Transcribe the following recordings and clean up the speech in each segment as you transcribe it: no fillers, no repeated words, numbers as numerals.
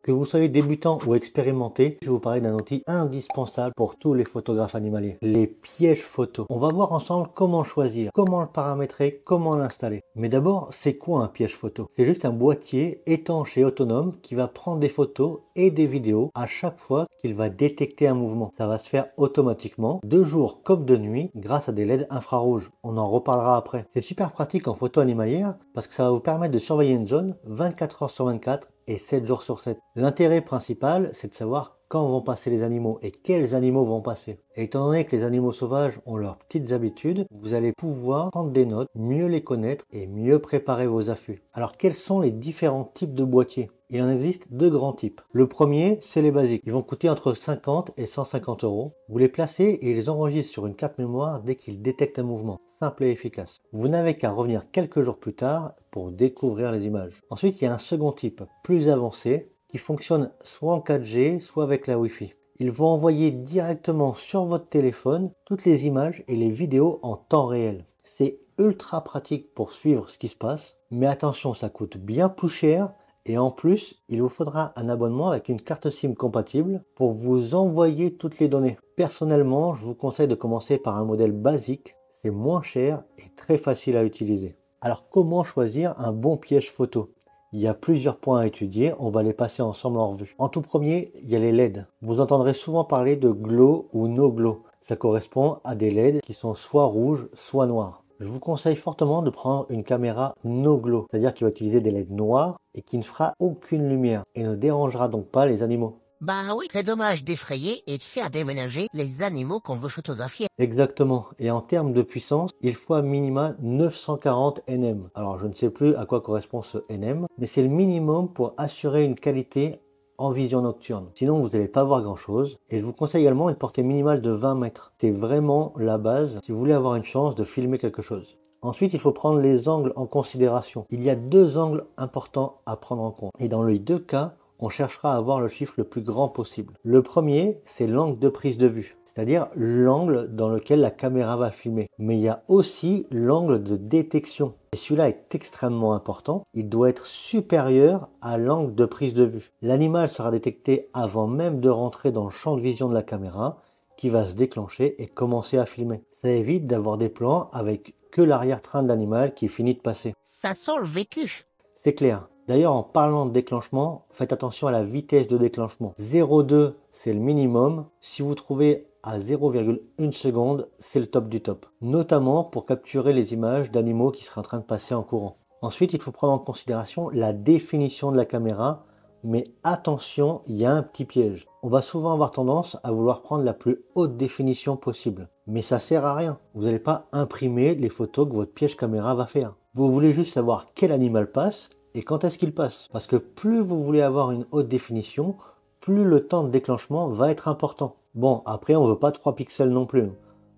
Que vous soyez débutant ou expérimenté, je vais vous parler d'un outil indispensable pour tous les photographes animaliers, les pièges photos. On va voir ensemble comment choisir, comment le paramétrer, comment l'installer. Mais d'abord, c'est quoi un piège photo? C'est juste un boîtier étanche et autonome qui va prendre des photos et des vidéos à chaque fois qu'il va détecter un mouvement. Ça va se faire automatiquement, de jour comme de nuit, grâce à des LED infrarouges. On en reparlera après. C'est super pratique en photo animalière parce que ça va vous permettre de surveiller une zone 24 heures sur 24 et 7 jours sur 7. L'intérêt principal, c'est de savoir quand vont passer les animaux et quels animaux vont passer. Et étant donné que les animaux sauvages ont leurs petites habitudes, vous allez pouvoir prendre des notes, mieux les connaître et mieux préparer vos affûts. Alors quels sont les différents types de boîtiers? Il en existe deux grands types. Le premier, c'est les basiques. Ils vont coûter entre 50 et 150 euros. Vous les placez et ils les enregistrent sur une carte mémoire dès qu'ils détectent un mouvement. Simple et efficace. Vous n'avez qu'à revenir quelques jours plus tard pour découvrir les images. Ensuite, il y a un second type, plus avancé, qui fonctionne soit en 4G, soit avec la Wi-Fi. Ils vont envoyer directement sur votre téléphone toutes les images et les vidéos en temps réel. C'est ultra pratique pour suivre ce qui se passe, mais attention, ça coûte bien plus cher. Et en plus, il vous faudra un abonnement avec une carte SIM compatible pour vous envoyer toutes les données. Personnellement, je vous conseille de commencer par un modèle basique. C'est moins cher et très facile à utiliser. Alors comment choisir un bon piège photo? Il y a plusieurs points à étudier, on va les passer ensemble en revue. En tout premier, il y a les LED. Vous entendrez souvent parler de glow ou no glow. Ça correspond à des LED qui sont soit rouges, soit noirs. Je vous conseille fortement de prendre une caméra no glow, c'est-à-dire qui va utiliser des LED noirs et qui ne fera aucune lumière et ne dérangera donc pas les animaux. Bah oui, c'est dommage d'effrayer et de faire déménager les animaux qu'on veut photographier. Exactement. Et en termes de puissance, il faut à minima 940 nm. Alors je ne sais plus à quoi correspond ce nm, mais c'est le minimum pour assurer une qualité en vision nocturne. Sinon, vous n'allez pas voir grand chose. Et je vous conseille également une portée minimale de 20 mètres. C'est vraiment la base si vous voulez avoir une chance de filmer quelque chose. Ensuite, il faut prendre les angles en considération. Il y a deux angles importants à prendre en compte. Et dans les deux cas, on cherchera à avoir le chiffre le plus grand possible. Le premier, c'est l'angle de prise de vue, c'est-à-dire l'angle dans lequel la caméra va filmer. Mais il y a aussi l'angle de détection. Et celui-là est extrêmement important. Il doit être supérieur à l'angle de prise de vue. L'animal sera détecté avant même de rentrer dans le champ de vision de la caméra, qui va se déclencher et commencer à filmer. Ça évite d'avoir des plans avec que l'arrière-train de l'animal qui finit de passer. Ça sent le vécu. C'est clair. D'ailleurs, en parlant de déclenchement, faites attention à la vitesse de déclenchement. 0,2, c'est le minimum. Si vous trouvez à 0,1 seconde, c'est le top du top. Notamment pour capturer les images d'animaux qui seraient en train de passer en courant. Ensuite, il faut prendre en considération la définition de la caméra. Mais attention, il y a un petit piège. On va souvent avoir tendance à vouloir prendre la plus haute définition possible. Mais ça sert à rien. Vous n'allez pas imprimer les photos que votre piège caméra va faire. Vous voulez juste savoir quel animal passe et quand est-ce qu'il passe. Parce que plus vous voulez avoir une haute définition, plus le temps de déclenchement va être important. Bon, après on veut pas 3 pixels non plus.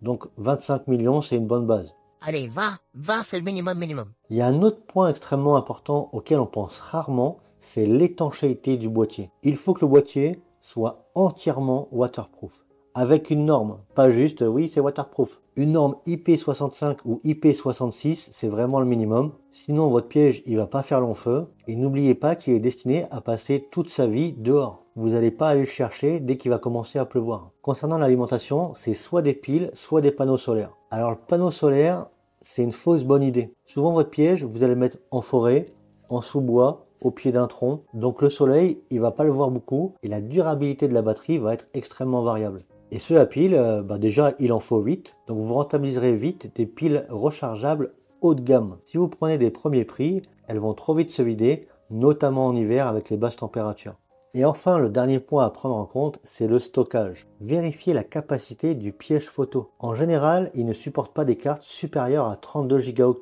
Donc 25 millions, c'est une bonne base. Allez, 20 c'est le minimum. Il y a un autre point extrêmement important auquel on pense rarement, c'est l'étanchéité du boîtier. Il faut que le boîtier soit entièrement waterproof. Avec une norme, pas juste, oui c'est waterproof. Une norme IP65 ou IP66, c'est vraiment le minimum. Sinon votre piège, il va pas faire long feu. Et n'oubliez pas qu'il est destiné à passer toute sa vie dehors. Vous n'allez pas aller le chercher dès qu'il va commencer à pleuvoir. Concernant l'alimentation, c'est soit des piles, soit des panneaux solaires. Alors le panneau solaire, c'est une fausse bonne idée. Souvent votre piège, vous allez le mettre en forêt, en sous-bois, au pied d'un tronc. Donc le soleil, il va pas le voir beaucoup et la durabilité de la batterie va être extrêmement variable. Et ceux à piles, déjà il en faut 8. Donc vous rentabiliserez vite des piles rechargeables haut de gamme. Si vous prenez des premiers prix, elles vont trop vite se vider, notamment en hiver avec les basses températures. Et enfin, le dernier point à prendre en compte, c'est le stockage. Vérifiez la capacité du piège photo. En général, il ne supporte pas des cartes supérieures à 32 Go.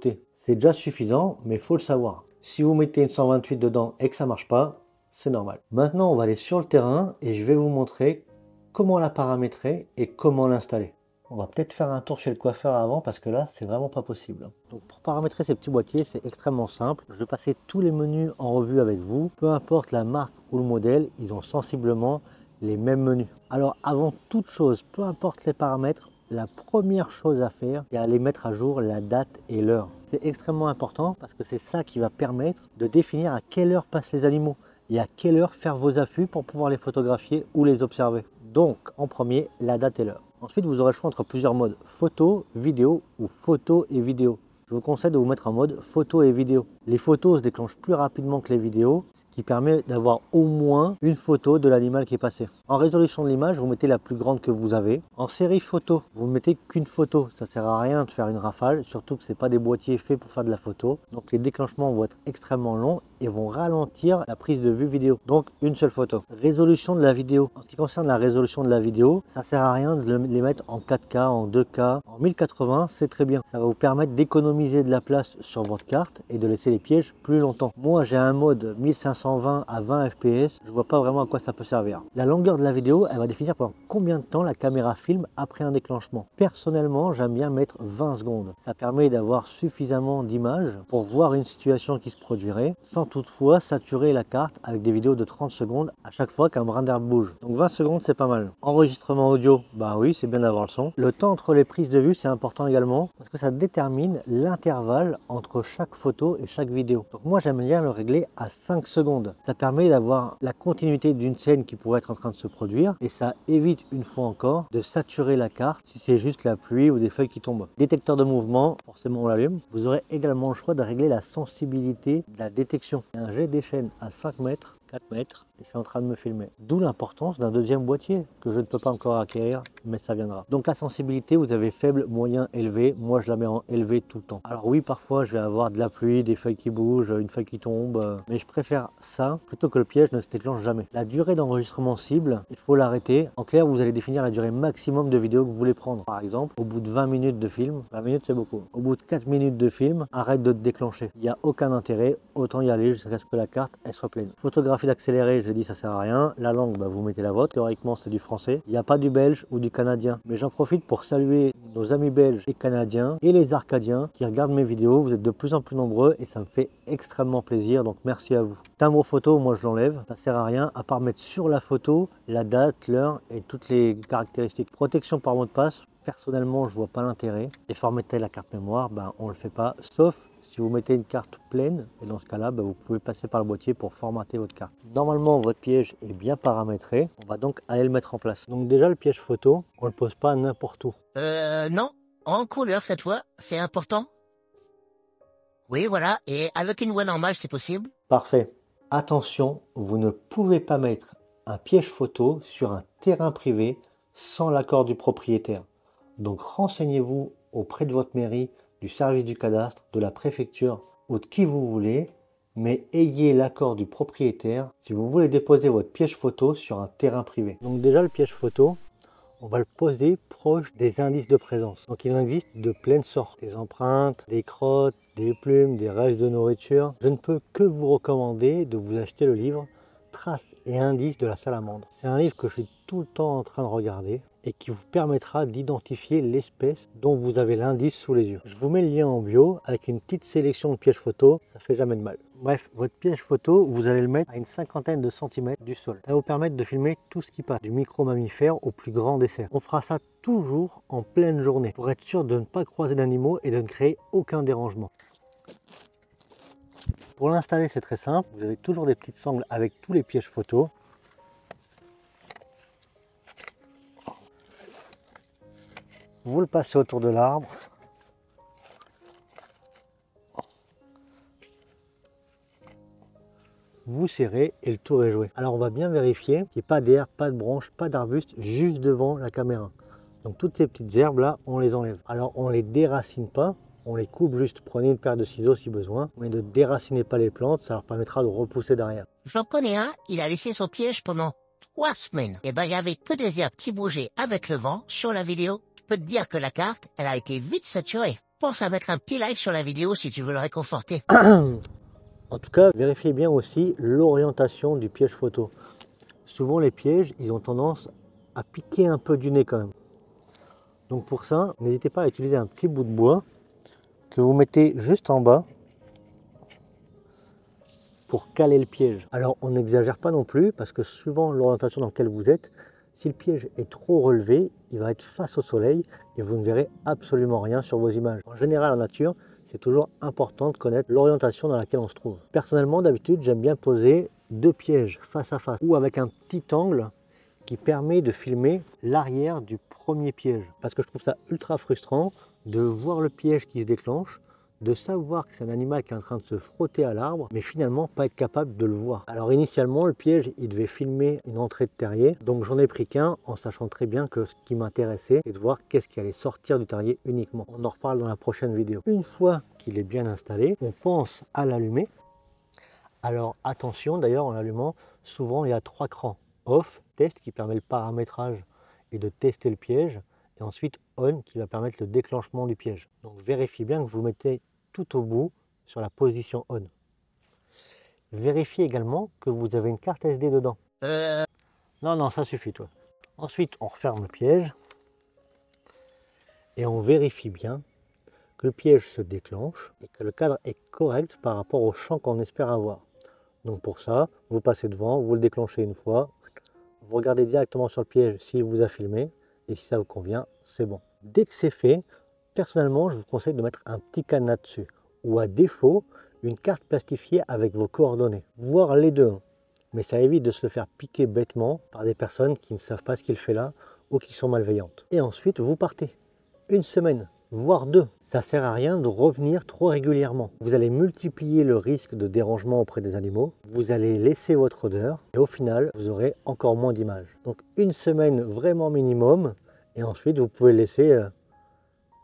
C'est déjà suffisant, mais il faut le savoir. Si vous mettez une 128 dedans et que ça marche pas, c'est normal. Maintenant, on va aller sur le terrain et je vais vous montrer comment la paramétrer et comment l'installer. On va peut-être faire un tour chez le coiffeur avant parce que là, c'est vraiment pas possible. Donc pour paramétrer ces petits boîtiers, c'est extrêmement simple. Je vais passer tous les menus en revue avec vous. Peu importe la marque ou le modèle, ils ont sensiblement les mêmes menus. Alors avant toute chose, peu importe les paramètres, la première chose à faire, c'est aller mettre à jour la date et l'heure. C'est extrêmement important parce que c'est ça qui va permettre de définir à quelle heure passent les animaux. et à quelle heure faire vos affûts pour pouvoir les photographier ou les observer. Donc en premier, la date et l'heure. Ensuite, vous aurez le choix entre plusieurs modes, photo, vidéo ou photo et vidéo. Je vous conseille de vous mettre en mode photo et vidéo. Les photos se déclenchent plus rapidement que les vidéos, ce qui permet d'avoir au moins une photo de l'animal qui est passé. En résolution de l'image, vous mettez la plus grande que vous avez. En série photo, vous ne mettez qu'une photo. Ça ne sert à rien de faire une rafale, surtout que ce n'est pas des boîtiers faits pour faire de la photo. Donc les déclenchements vont être extrêmement longs et vont ralentir la prise de vue vidéo. Donc une seule photo. Résolution de la vidéo. En ce qui concerne la résolution de la vidéo, ça ne sert à rien de les mettre en 4K, en 2K, en 1080, c'est très bien. Ça va vous permettre d'économiser de la place sur votre carte et de laisser les pièges plus longtemps. Moi j'ai un mode 1520 à 20 fps, je vois pas vraiment à quoi ça peut servir. La longueur de la vidéo, elle va définir pendant combien de temps la caméra filme après un déclenchement. Personnellement, j'aime bien mettre 20 secondes. Ça permet d'avoir suffisamment d'images pour voir une situation qui se produirait, sans toutefois saturer la carte avec des vidéos de 30 secondes à chaque fois qu'un brin d'herbe bouge. Donc 20 secondes, c'est pas mal. Enregistrement audio, bah oui, c'est bien d'avoir le son. Le temps entre les prises de vue, c'est important également, parce que ça détermine l'intervalle entre chaque photo et chaque vidéo. Donc moi, j'aime bien le régler à 5 secondes. Ça permet d'avoir la continuité d'une scène qui pourrait être en train de se produire, et ça évite une fois encore de saturer la carte si c'est juste la pluie ou des feuilles qui tombent. Détecteur de mouvement, forcément on l'allume. Vous aurez également le choix de régler la sensibilité de la détection. Un jet des chaînes à 5 mètres, 4 mètres, et c'est en train de me filmer. D'où l'importance d'un deuxième boîtier que je ne peux pas encore acquérir, mais ça viendra. Donc la sensibilité, vous avez faible, moyen, élevé. Moi je la mets en élevé tout le temps. Alors oui, parfois je vais avoir de la pluie, des feuilles qui bougent, une feuille qui tombe, mais je préfère ça plutôt que le piège ne se déclenche jamais. La durée d'enregistrement cible, il faut l'arrêter. En clair, vous allez définir la durée maximum de vidéo que vous voulez prendre. Par exemple, au bout de 20 minutes de film, 20 minutes c'est beaucoup. Au bout de 4 minutes de film, arrête de te déclencher. Il n'y a aucun intérêt, autant y aller jusqu'à ce que la carte elle soit pleine. Photographie d'accéléré, j'ai dit ça sert à rien. La langue, bah, vous mettez la vôtre. Théoriquement, c'est du français. Il n'y a pas du belge ou du canadien. Mais j'en profite pour saluer nos amis belges et canadiens et les arcadiens qui regardent mes vidéos. Vous êtes de plus en plus nombreux et ça me fait extrêmement plaisir. Donc merci à vous. Timbre photo, moi je l'enlève. Ça sert à rien à part mettre sur la photo la date, l'heure et toutes les caractéristiques. Protection par mot de passe. Personnellement, je vois pas l'intérêt. Et formater la carte mémoire, ben, on le fait pas. Sauf si vous mettez une carte pleine, et dans ce cas-là, vous pouvez passer par le boîtier pour formater votre carte. Normalement, votre piège est bien paramétré. On va donc aller le mettre en place. Donc déjà, le piège photo, on ne le pose pas n'importe où. Non. En couleur cette fois, c'est important. Oui, voilà. Et avec une voix normale, c'est possible. Parfait. Attention, vous ne pouvez pas mettre un piège photo sur un terrain privé sans l'accord du propriétaire. Donc renseignez-vous auprès de votre mairie, du service du cadastre, de la préfecture ou de qui vous voulez, mais ayez l'accord du propriétaire si vous voulez déposer votre piège photo sur un terrain privé. Donc déjà le piège photo, on va le poser proche des indices de présence. Donc il en existe de pleines sortes, des empreintes, des crottes, des plumes, des restes de nourriture. Je ne peux que vous recommander de vous acheter le livre Traces et indices de la salamandre. C'est un livre que je suis tout le temps en train de regarder et qui vous permettra d'identifier l'espèce dont vous avez l'indice sous les yeux. Je vous mets le lien en bio avec une petite sélection de pièges photo, ça fait jamais de mal. Bref, votre piège photo, vous allez le mettre à une cinquantaine de centimètres du sol. Ça va vous permettre de filmer tout ce qui passe, du micro-mammifère au plus grand des cerfs. On fera ça toujours en pleine journée pour être sûr de ne pas croiser d'animaux et de ne créer aucun dérangement. Pour l'installer, c'est très simple. Vous avez toujours des petites sangles avec tous les pièges photos. Vous le passez autour de l'arbre. Vous serrez et le tour est joué. Alors on va bien vérifier qu'il n'y ait pas d'herbe, pas de branches, pas d'arbustes juste devant la caméra. Donc toutes ces petites herbes là, on les enlève. Alors on les déracine pas, on les coupe juste. Prenez une paire de ciseaux si besoin, mais ne déracinez pas les plantes, ça leur permettra de repousser derrière. J'en connais un, il a laissé son piège pendant 3 semaines. Et ben, il y avait que des herbes qui bougeaient avec le vent sur la vidéo. Je peux te dire que la carte, elle a été vite saturée. Pense à mettre un petit like sur la vidéo si tu veux le réconforter. En tout cas, vérifiez bien aussi l'orientation du piège photo. Souvent les pièges, ils ont tendance à piquer un peu du nez quand même. Donc pour ça, n'hésitez pas à utiliser un petit bout de bois que vous mettez juste en bas pour caler le piège. Alors on n'exagère pas non plus parce que suivant l'orientation dans laquelle vous êtes, si le piège est trop relevé, il va être face au soleil et vous ne verrez absolument rien sur vos images. En général en nature, c'est toujours important de connaître l'orientation dans laquelle on se trouve. Personnellement, d'habitude, j'aime bien poser deux pièges face à face ou avec un petit angle qui permet de filmer l'arrière du premier piège. Parce que je trouve ça ultra frustrant de voir le piège qui se déclenche, de savoir que c'est un animal qui est en train de se frotter à l'arbre, mais finalement pas être capable de le voir. Alors initialement, le piège, il devait filmer une entrée de terrier, donc j'en ai pris qu'un en sachant très bien que ce qui m'intéressait, c'est de voir qu'est-ce qui allait sortir du terrier uniquement. On en reparle dans la prochaine vidéo. Une fois qu'il est bien installé, on pense à l'allumer. Alors attention, d'ailleurs en l'allumant, souvent il y a 3 crans. Off, test qui permet le paramétrage et de tester le piège, et ensuite on qui va permettre le déclenchement du piège. Donc vérifiez bien que vous mettez tout au bout sur la position on. Vérifiez également que vous avez une carte SD dedans. Non, ça suffit toi. Ensuite on referme le piège et on vérifie bien que le piège se déclenche et que le cadre est correct par rapport au champ qu'on espère avoir. Donc pour ça, vous passez devant, vous le déclenchez une fois, vous regardez directement sur le piège s'il vous a filmé, et si ça vous convient, c'est bon. Dès que c'est fait, personnellement, je vous conseille de mettre un petit cadenas dessus, ou à défaut, une carte plastifiée avec vos coordonnées, voire les deux. Mais ça évite de se le faire piquer bêtement par des personnes qui ne savent pas ce qu'il fait là, ou qui sont malveillantes. Et ensuite, vous partez. Une semaine, voire 2. Ça sert à rien de revenir trop régulièrement. Vous allez multiplier le risque de dérangement auprès des animaux, vous allez laisser votre odeur et au final, vous aurez encore moins d'images. Donc une semaine vraiment minimum et ensuite vous pouvez laisser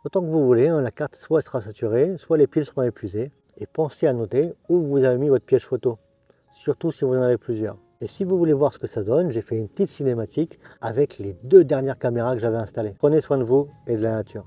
autant que vous voulez. Hein, la carte soit sera saturée, soit les piles seront épuisées. Et pensez à noter où vous avez mis votre piège photo, surtout si vous en avez plusieurs. Et si vous voulez voir ce que ça donne, j'ai fait une petite cinématique avec les 2 dernières caméras que j'avais installées. Prenez soin de vous et de la nature.